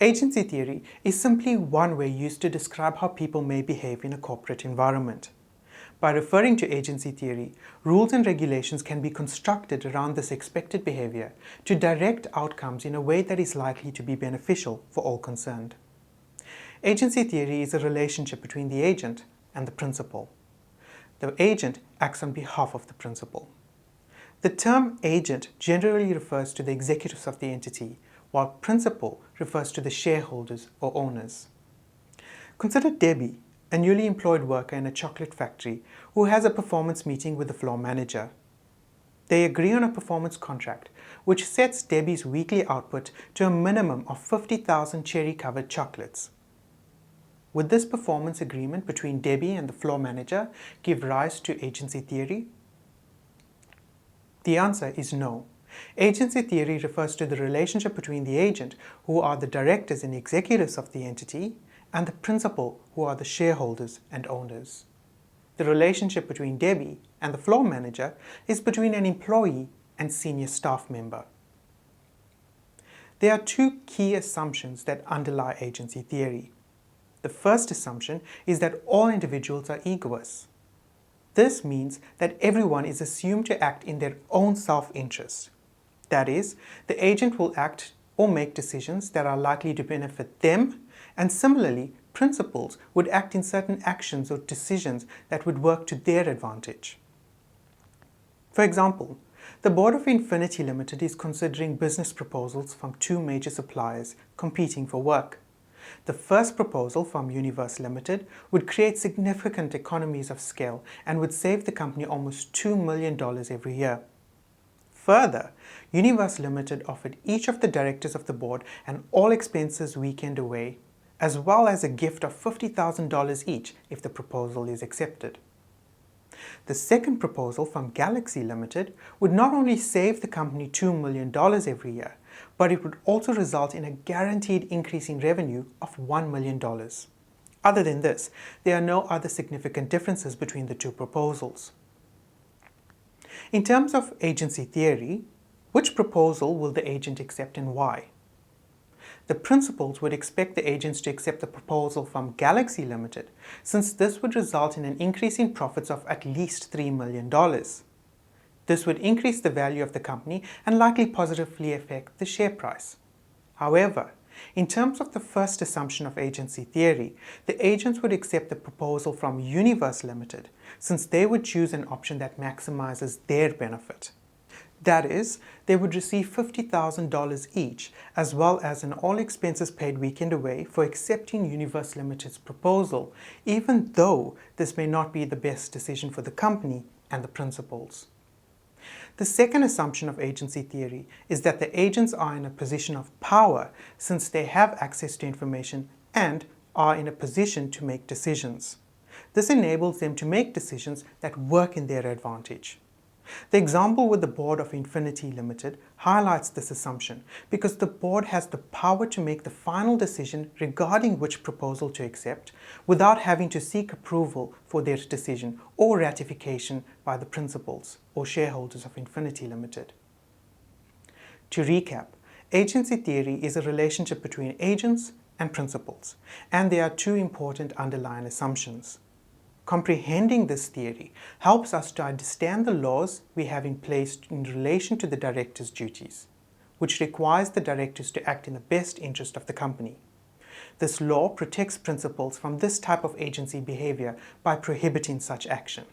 Agency theory is simply one way used to describe how people may behave in a corporate environment. By referring to agency theory, rules and regulations can be constructed around this expected behavior to direct outcomes in a way that is likely to be beneficial for all concerned. Agency theory is a relationship between the agent and the principal. The agent acts on behalf of the principal. The term agent generally refers to the executives of the entity, while principal refers to the shareholders or owners. Consider Debbie, a newly employed worker in a chocolate factory who has a performance meeting with the floor manager. They agree on a performance contract which sets Debbie's weekly output to a minimum of 50,000 cherry-covered chocolates. Would this performance agreement between Debbie and the floor manager give rise to agency theory? The answer is no. Agency theory refers to the relationship between the agent, who are the directors and executives of the entity, and the principal, who are the shareholders and owners. The relationship between Debbie and the floor manager is between an employee and senior staff member. There are two key assumptions that underlie agency theory. The first assumption is that all individuals are egoists. This means that everyone is assumed to act in their own self-interest. That is, the agent will act or make decisions that are likely to benefit them, and similarly, principals would act in certain actions or decisions that would work to their advantage. For example, the board of Infinity Limited is considering business proposals from two major suppliers competing for work. The first proposal from Universe Limited would create significant economies of scale and would save the company almost $2 million every year. Further, Universe Limited offered each of the directors of the board an all-expenses weekend away, as well as a gift of $50,000 each if the proposal is accepted. The second proposal from Galaxy Limited would not only save the company $2 million every year, but it would also result in a guaranteed increase in revenue of $1 million. Other than this, there are no other significant differences between the two proposals. In terms of agency theory, which proposal will the agent accept and why? The principals would expect the agents to accept the proposal from Galaxy Limited, since this would result in an increase in profits of at least $3 million. This would increase the value of the company and likely positively affect the share price. However, in terms of the first assumption of agency theory, the agents would accept the proposal from Universe Limited, since they would choose an option that maximizes their benefit. That is, they would receive $50,000 each, as well as an all-expenses-paid weekend away for accepting Universe Limited's proposal, even though this may not be the best decision for the company and the principals. The second assumption of agency theory is that the agents are in a position of power, since they have access to information and are in a position to make decisions. This enables them to make decisions that work in their advantage. The example with the board of Infinity Limited highlights this assumption because the board has the power to make the final decision regarding which proposal to accept without having to seek approval for their decision or ratification by the principals or shareholders of Infinity Limited. To recap, agency theory is a relationship between agents and principals, and there are two important underlying assumptions. Comprehending this theory helps us to understand the laws we have in place in relation to the director's duties, which requires the directors to act in the best interest of the company. This law protects principals from this type of agency behavior by prohibiting such action.